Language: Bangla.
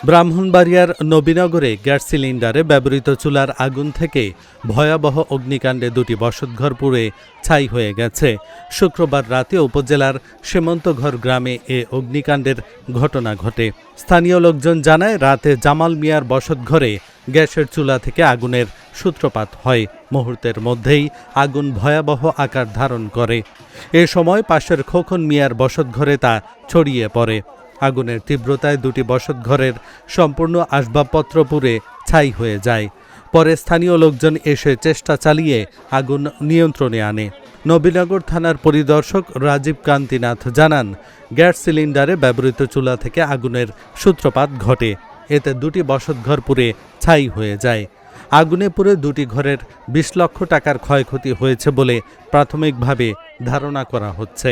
ব্রাহ্মণবাড়িয়ার নবীনগরে গ্যাস সিলিন্ডারে ব্যবহৃত চুলার আগুন থেকে ভয়াবহ অগ্নিকাণ্ডে দুটি বসতঘর পুড়ে ছাই হয়ে গেছে। শুক্রবার রাতে উপজেলার সীমন্তঘর গ্রামে এ অগ্নিকাণ্ডের ঘটনা ঘটে। স্থানীয় লোকজন জানায়, রাতে জামাল মিয়ার বসতঘরে গ্যাসের চুলা থেকে আগুনের সূত্রপাত হয়। মুহূর্তের মধ্যেই আগুন ভয়াবহ আকার ধারণ করে। এ সময় পাশের খোকন মিয়ার বসতঘরে তা ছড়িয়ে পড়ে। আগুনের তীব্রতায় দুটি বসতঘরের সম্পূর্ণ আসবাবপত্র পুড়ে ছাই হয়ে যায়। পরে স্থানীয় লোকজন এসে চেষ্টা চালিয়ে আগুন নিয়ন্ত্রণে আনে। নবীনগর থানার পরিদর্শক রাজীব কান্তিনাথ জানান, গ্যাস সিলিন্ডারে ব্যবহৃত চুলা থেকে আগুনের সূত্রপাত ঘটে। এতে দুটি বসতঘর পুড়ে ছাই হয়ে যায়। আগুনে পুড়ে দুটি ঘরের ২০ লক্ষ টাকার ক্ষয়ক্ষতি হয়েছে বলে প্রাথমিকভাবে ধারণা করা হচ্ছে।